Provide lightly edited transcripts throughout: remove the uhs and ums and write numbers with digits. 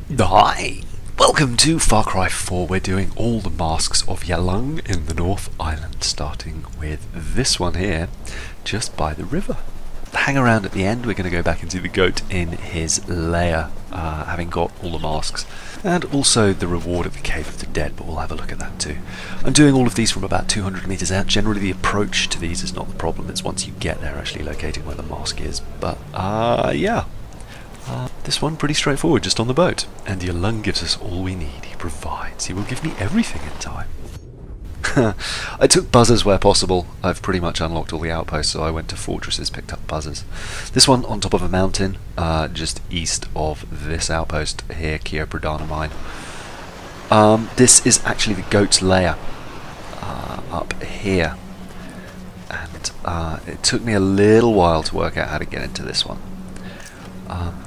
Hi! Welcome to Far Cry 4. We're doing all the masks of Yalung in the North Island, starting with this one here, just by the river. Hang around at the end, we're going to go back and see the goat in his lair, having got all the masks, and also the reward at the Cave of the Dead, but we'll have a look at that too. I'm doing all of these from about 200 meters out. Generally the approach to these is not the problem, it's once you get there actually locating where the mask is, but yeah. This one pretty straightforward, just on the boat. And Yalung gives us all we need. He provides. He will give me everything in time. I took buzzers where possible. I've pretty much unlocked all the outposts, so I went to fortresses, picked up buzzers. This one on top of a mountain, just east of this outpost here, Keo Logistics mine. This is actually the goat's lair, up here. And it took me a little while to work out how to get into this one.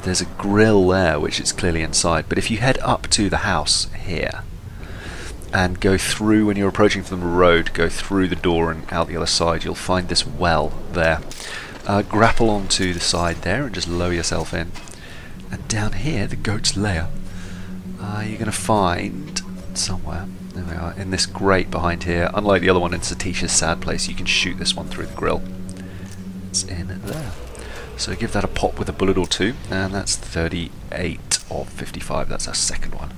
There's a grill there which is clearly inside, but if you head up to the house here and go through, when you're approaching from the road, go through the door and out the other side, you'll find this well there. Grapple onto the side there and just lower yourself in, and down here, the goat's lair, you're going to find somewhere, there we are, in this grate behind here. Unlike the other one in Satish's sad place, you can shoot this one through the grill. It's in there. So give that a pop with a bullet or two, and that's 38 of 55, that's our second one.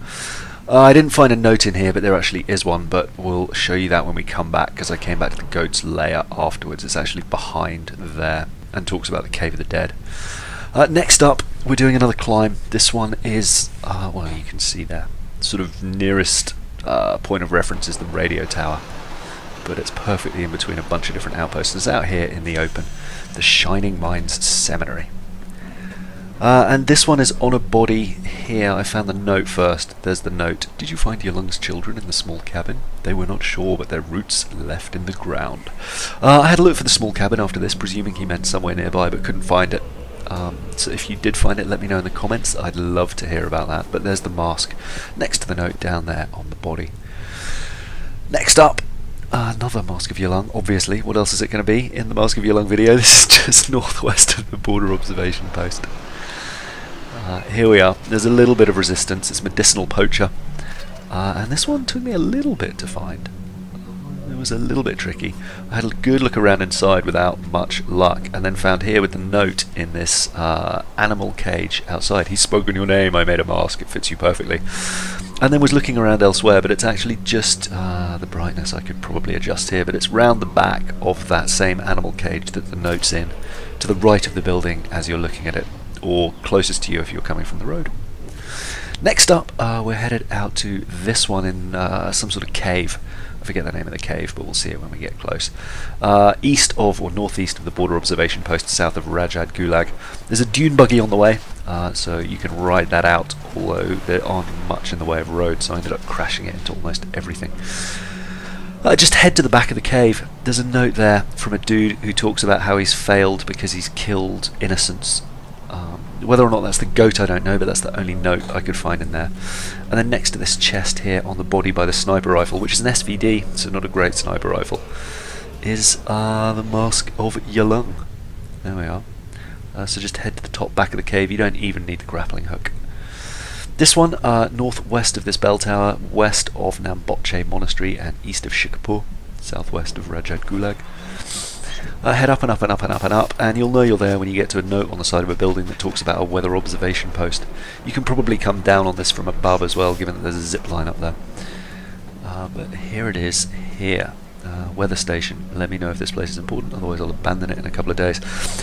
I didn't find a note in here, but there actually is one, but we'll show you that when we come back, because I came back to the goat's lair afterwards. It's actually behind there, and talks about the Cave of the Dead. Next up, we're doing another climb. This one is, well, you can see there, sort of nearest point of reference is the radio tower, but it's perfectly in between a bunch of different outposts. It's out here in the open. The Shining Mines Seminary. And this one is on a body here. I found the note first. There's the note. Did you find Yalung's children in the small cabin? They were not sure, but their roots left in the ground. I had a look for the small cabin after this, presuming he meant somewhere nearby, but couldn't find it. So if you did find it, let me know in the comments. I'd love to hear about that. But there's the mask next to the note down there on the body. Next up, another Mask of Yalung, obviously. What else is it going to be in the Mask of Yalung video? This is just northwest of the border observation post. Here we are. There's a little bit of resistance. It's Medicinal Poacher. And this one took me a little bit to find. It was a little bit tricky. I had a good look around inside without much luck, and then found here with the note in this animal cage outside. He's spoken your name, I made a mask, it fits you perfectly. And then was looking around elsewhere, but it's actually just the brightness I could probably adjust here, but it's round the back of that same animal cage that the note's in, to the right of the building as you're looking at it, or closest to you if you're coming from the road. Next up, we're headed out to this one in some sort of cave. I forget the name of the cave, but we'll see it when we get close. East of, or northeast of the border observation post, south of Roadside Gulag. There's a dune buggy on the way, so you can ride that out, although there aren't much in the way of road, so I ended up crashing it into almost everything. Just head to the back of the cave. There's a note there from a dude who talks about how he's failed because he's killed innocents. Whether or not that's the goat I don't know, but that's the only note I could find in there. And then next to this chest here on the body by the sniper rifle, which is an SVD, so not a great sniper rifle, is the Mask of Yalung. There we are. So just head to the top back of the cave. You don't even need the grappling hook. This one, northwest of this bell tower, west of Namboche Monastery, and east of Shikapur, southwest of Rajad Gulag. Head up and up and up and up and up, and you'll know you're there when you get to a note on the side of a building that talks about a weather observation post. You can probably come down on this from above as well, given that there's a zip line up there. But here it is, here. Weather station. Let me know if this place is important, otherwise I'll abandon it in a couple of days.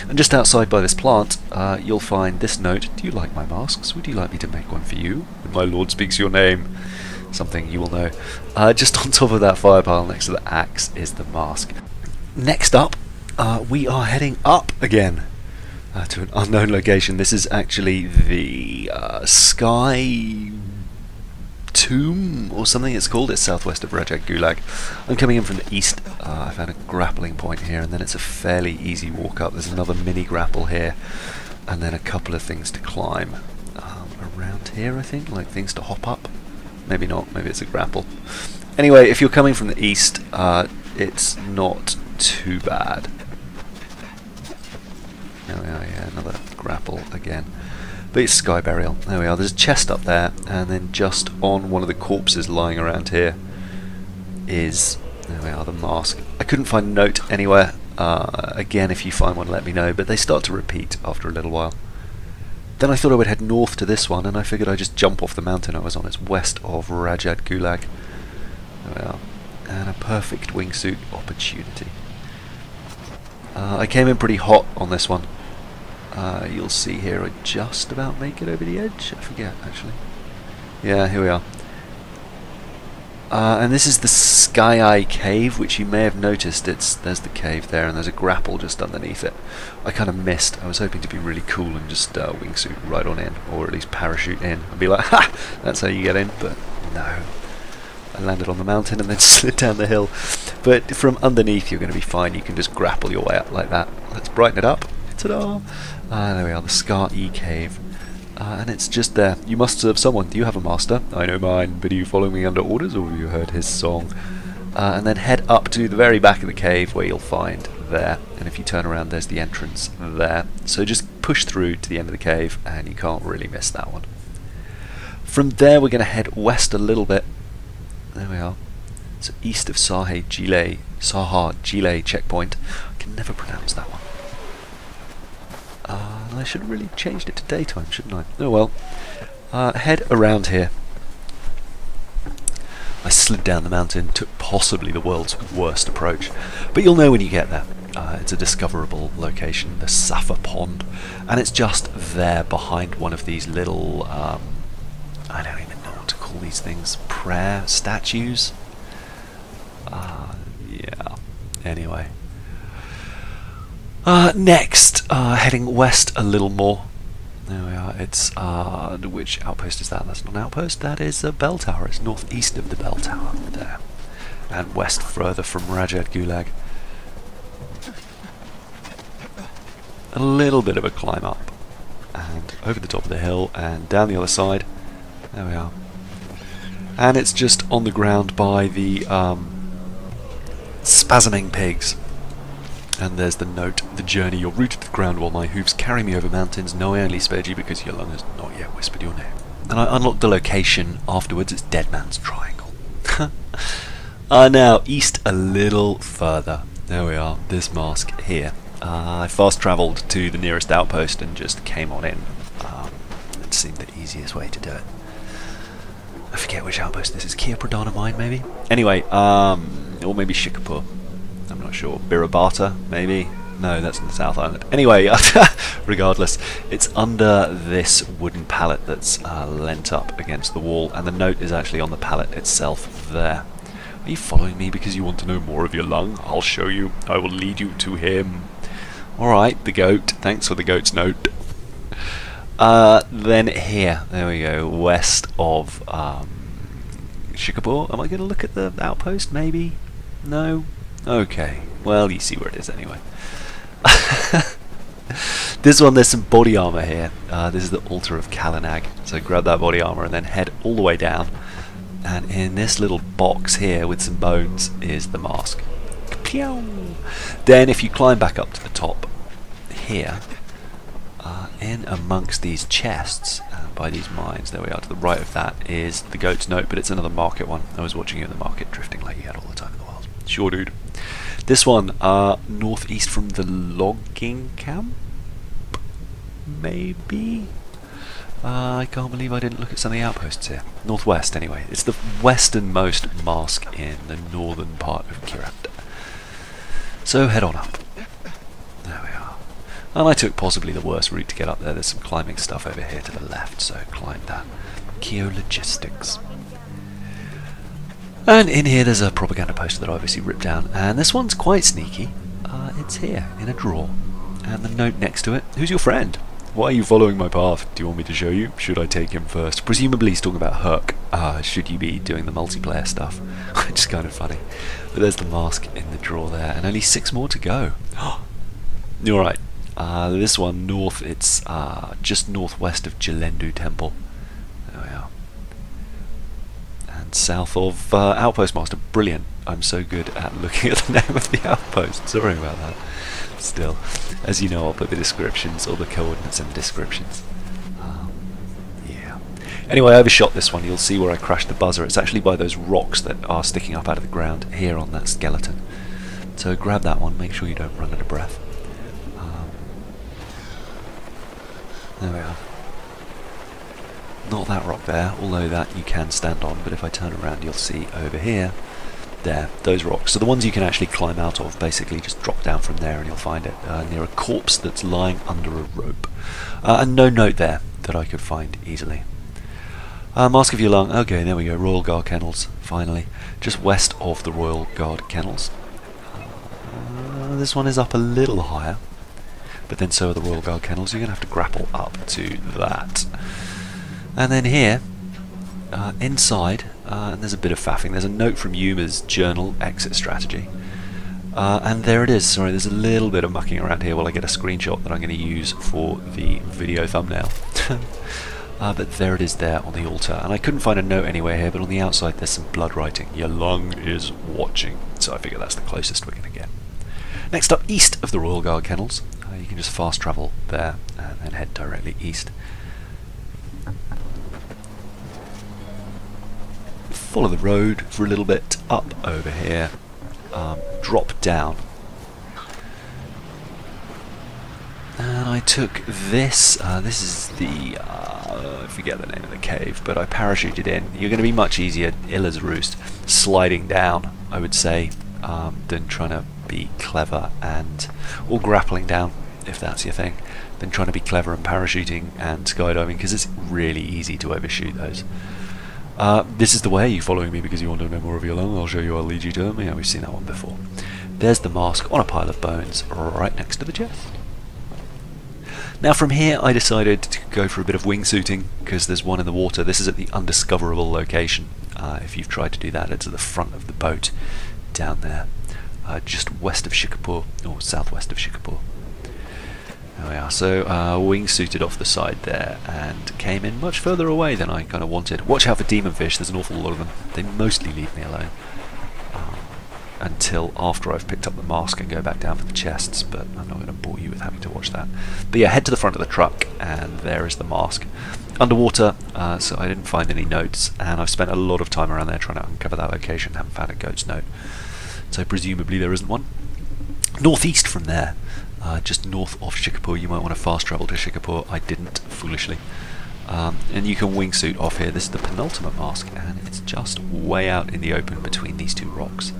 And just outside by this plant, you'll find this note. Do you like my masks? Would you like me to make one for you? When my lord speaks your name. Something you will know. Just on top of that fire pile next to the axe is the mask. Next up, we are heading up again to an unknown location. This is actually the Sky Tomb or something it's called. It's southwest of Rajad Gulag. I'm coming in from the east. I found a grappling point here, and then it's a fairly easy walk up. There's another mini grapple here, and then a couple of things to climb around here, I think, like things to hop up. Maybe not, maybe it's a grapple. Anyway, if you're coming from the east, it's not too bad. There we are, yeah, another grapple again. But it's Sky Burial. There we are. There's a chest up there, and then just on one of the corpses lying around here is, there we are, the mask. I couldn't find a note anywhere. Again, if you find one, let me know, but they start to repeat after a little while. Then I thought I would head north to this one, and I figured I'd just jump off the mountain I was on. It's west of Rajad Gulag. There we are. And a perfect wingsuit opportunity. I came in pretty hot on this one. You'll see here I just about make it over the edge. I forget, actually. Yeah, here we are. And this is the Ska'i Cave, which you may have noticed. There's the cave there, and there's a grapple just underneath it. I kind of missed. I was hoping to be really cool and just wingsuit right on in, or at least parachute in, and be like, ha! That's how you get in. But no. I landed on the mountain and then slid down the hill. But from underneath you're going to be fine. You can just grapple your way up like that. Let's brighten it up. Ta-da! There we are, the Ska'i Cave. And it's just there. You must serve someone. Do you have a master? I know mine, but are you following me under orders, or have you heard his song? And then head up to the very back of the cave, where you'll find there. And if you turn around, there's the entrance there. So just push through to the end of the cave, and you can't really miss that one. From there, we're going to head west a little bit. There we are. So east of Saha Jile checkpoint. I can never pronounce that one. I should have really changed it to daytime, shouldn't I? Oh well. Head around here. I slid down the mountain, took possibly the world's worst approach, but you'll know when you get there. It's a discoverable location, the Sapha Pond, and it's just there behind one of these little, I don't even know what to call these things, prayer statues? Yeah, anyway. Next, heading west a little more. There we are. It's which outpost is that? That's not an outpost. That is a bell tower. It's northeast of the bell tower there, and west further from Rajad Gulag. A little bit of a climb up, and over the top of the hill, and down the other side. There we are. And it's just on the ground by the spasming pigs. And there's the note, the journey, you're rooted to the ground while my hooves carry me over mountains. No, I only spared you because Yalung has not yet whispered your name. And I unlocked the location afterwards, it's Dead Man's Triangle. Now, east a little further. There we are, this mask here. I fast travelled to the nearest outpost and just came on in. It seemed the easiest way to do it. I forget which outpost this is, Keo Pradana Mine maybe? Anyway, or maybe Shikapur. I'm not sure. Birabata, maybe? No, that's in the South Island. Anyway, regardless, it's under this wooden pallet that's leant up against the wall, and the note is actually on the pallet itself there. Are you following me because you want to know more of Yalung? I'll show you. I will lead you to him. Alright, the goat. Thanks for the goat's note. Then here, there we go, west of Shikapur. Am I going to look at the outpost, maybe? No? Okay, well, you see where it is anyway. This one, there's some body armor here. This is the altar of Kalinag. So grab that body armor and then head all the way down. And in this little box here with some bones is the mask. Ka-pew! Then if you climb back up to the top here, in amongst these chests, by these mines, there we are, to the right of that is the goat's note, but it's another market one. I was watching you in the market drifting like you had all the time in the world. Sure, dude. This one, northeast from the logging camp? Maybe? I can't believe I didn't look at some of the outposts here. Northwest, anyway. It's the westernmost mask in the northern part of Kyrat. So head on up. There we are. And I took possibly the worst route to get up there. There's some climbing stuff over here to the left, so climb that. Keo Logistics. And in here there's a propaganda poster that I obviously ripped down, and this one's quite sneaky. It's here, in a drawer. And the note next to it, who's your friend? Why are you following my path? Do you want me to show you? Should I take him first? Presumably he's talking about Herc. Should you be doing the multiplayer stuff? Which is kind of funny. But there's the mask in the drawer there, and only 6 more to go. Alright, this one north, it's just northwest of Jalendu Temple. There we are. And south of Outpost Master. Brilliant. I'm so good at looking at the name of the outpost. Sorry about that. Still, as you know, I'll put the descriptions or the coordinates in the descriptions. Anyway, I overshot this one. You'll see where I crashed the buzzer. It's actually by those rocks that are sticking up out of the ground here on that skeleton. So grab that one, make sure you don't run out of breath. There we are. Not that rock there, although that you can stand on, but if I turn around you'll see over here, there, those rocks. So the ones you can actually climb out of, basically just drop down from there and you'll find it near a corpse that's lying under a rope. And no note there that I could find easily. Mask of Yalung, okay, there we go, Royal Guard Kennels, finally. Just west of the Royal Guard Kennels. This one is up a little higher, but then so are the Royal Guard Kennels. You're going to have to grapple up to that. And then here, inside, and there's a bit of faffing, there's a note from Yuma's journal, exit strategy. And there it is. Sorry, there's a little bit of mucking around here while I get a screenshot that I'm going to use for the video thumbnail. But there it is there on the altar. And I couldn't find a note anywhere here, but on the outside there's some blood writing. Yalung is watching. So I figure that's the closest we're going to get. Next up, east of the Royal Guard Kennels. You can just fast travel there and then head directly east. Follow the road for a little bit, up over here, drop down. And I took this, this is the, I forget the name of the cave, but I parachuted in. You're going to be much easier, ill as Roost, sliding down, I would say, than trying to be clever or grappling down, if that's your thing, than trying to be clever and parachuting and skydiving, because it's really easy to overshoot those. This is the way. You following me because you want to know more of Yalung? I'll show you, I'll lead you to them. Yeah, we've seen that one before. There's the mask on a pile of bones right next to the chest. Now from here I decided to go for a bit of wingsuiting because there's one in the water. This is at the Undiscoverable Location. If you've tried to do that, it's at the front of the boat down there, just west of Shikapur, or southwest of Shikapur. There we are. So wingsuited off the side there and came in much further away than I kind of wanted. Watch out for demon fish, there's an awful lot of them. They mostly leave me alone until after I've picked up the mask and go back down for the chests, but I'm not going to bore you with having to watch that. But yeah, head to the front of the truck and there is the mask. Underwater, so I didn't find any notes, and I've spent a lot of time around there trying to uncover that location, haven't found a goat's note. So presumably there isn't one. Northeast from there, just north of Shikapur, you might want to fast travel to Shikapur. I didn't, foolishly. And you can wingsuit off here. This is the penultimate mask, and it's just way out in the open between these two rocks.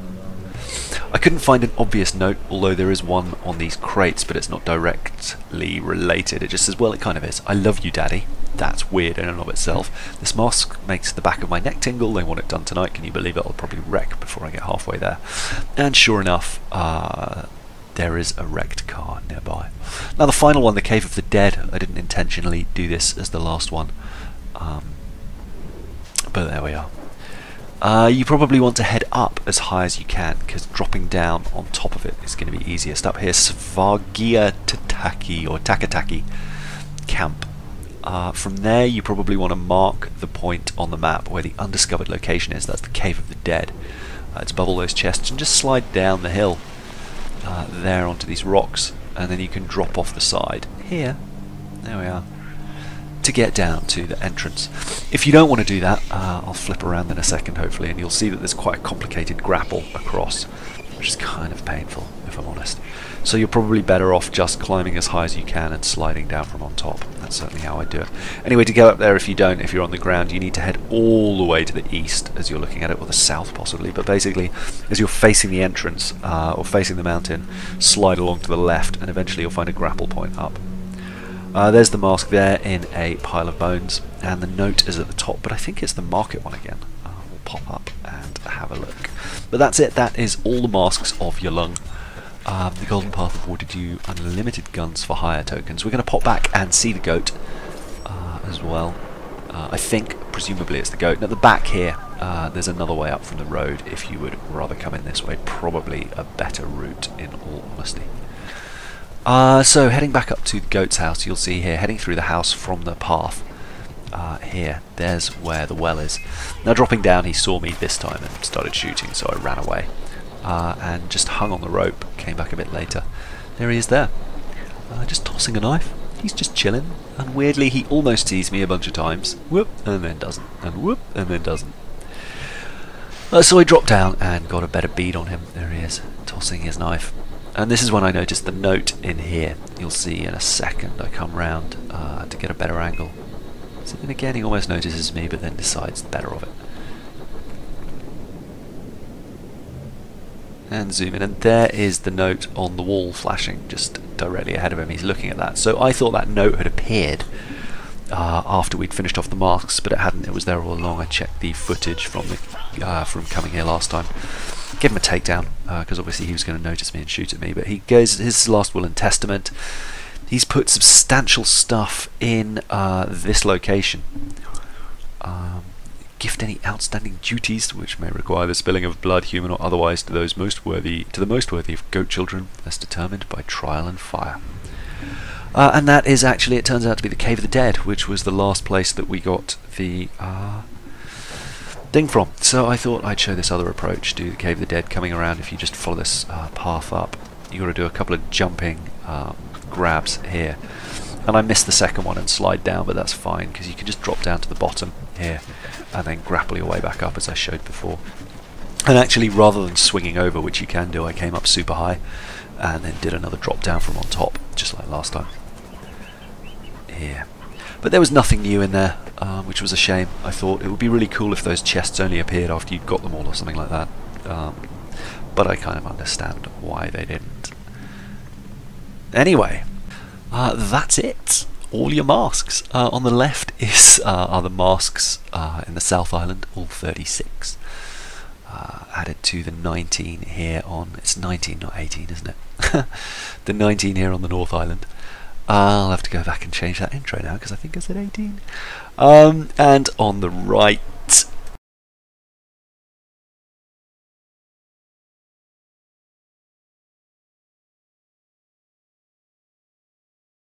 I couldn't find an obvious note, although there is one on these crates, but it's not directly related. It just says, well, it kind of is. I love you, Daddy. That's weird in and of itself. This mask makes the back of my neck tingle. They want it done tonight. Can you believe it? I'll probably wreck before I get halfway there. And sure enough, there is a wrecked car nearby. Now the final one, the Cave of the Dead. I didn't intentionally do this as the last one, but there we are. You probably want to head up as high as you can, because dropping down on top of it is going to be easiest. Up here, Svargia Tataki or Takataki camp. From there you probably want to mark the point on the map where the undiscovered location is. That's the Cave of the Dead. It's above all those chests, and just slide down the hill there onto these rocks, and then you can drop off the side here. There we are, to get down to the entrance. If you don't want to do that, I'll flip around in a second hopefully, and you'll see that there's quite a complicated grapple across, which is kind of painful if I'm honest. So you're probably better off just climbing as high as you can and sliding down from on top. That's certainly how I do it. Anyway, to get up there, if you're on the ground, you need to head all the way to the east as you're looking at it, or the south possibly, but basically as you're facing the entrance or facing the mountain, slide along to the left and eventually you'll find a grapple point up. There's the mask there in a pile of bones, and the note is at the top, but I think it's the market one again. We'll pop up and have a look. But that's it, that is all the masks of Yalung. The Golden Path afforded you unlimited guns for hire tokens. We're going to pop back and see the goat as well. I think, presumably it's the goat. And at the back here, there's another way up from the road if you would rather come in this way. Probably a better route, in all honesty. So heading back up to the goat's house, you'll see here, heading through the house from the path, here, there's where the well is. Now dropping down, he saw me this time and started shooting, so I ran away. And just hung on the rope, came back a bit later. There he is there, just tossing a knife. he's just chilling, and weirdly he almost sees me a bunch of times, whoop, and then doesn't, and whoop, and then doesn't. So I dropped down and got a better bead on him. There he is, tossing his knife. And this is when I noticed the note in here. You'll see in a second. I come round to get a better angle. So then again he almost notices me, but then decides the better of it. And zoom in, and there is the note on the wall flashing just directly ahead of him. He's looking at that. So I thought that note had appeared after we'd finished off the masks, but it hadn't. It was there all along. I checked the footage from coming here last time. Give him a takedown, because obviously he was going to notice me and shoot at me, but he goes his last will and testament. He's put substantial stuff in this location. Gift any outstanding duties which may require the spilling of blood, human or otherwise, to the most worthy of goat children, as determined by trial and fire. And that is actually, it turns out to be the Cave of the Dead, which was the last place that we got the thing from. So I thought I'd show this other approach to the Cave of the Dead, coming around. If you just follow this path up, you've got to do a couple of jumping grabs here. And I missed the second one and slide down, but that's fine, because you can just drop down to the bottom here and then grapple your way back up, as I showed before. And actually, rather than swinging over, which you can do, I came up super high and then did another drop down from on top, just like last time. Here. But there was nothing new in there, which was a shame. I thought it would be really cool if those chests only appeared after you'd got them all or something like that. But I kind of understand why they didn't. Anyway, that's it. All your masks. On the left are the masks in the South Island, all 36. Added to the 19 here on... It's 19, not 18, isn't it? The 19 here on the North Island. I'll have to go back and change that intro now, because I think I said 18. And on the right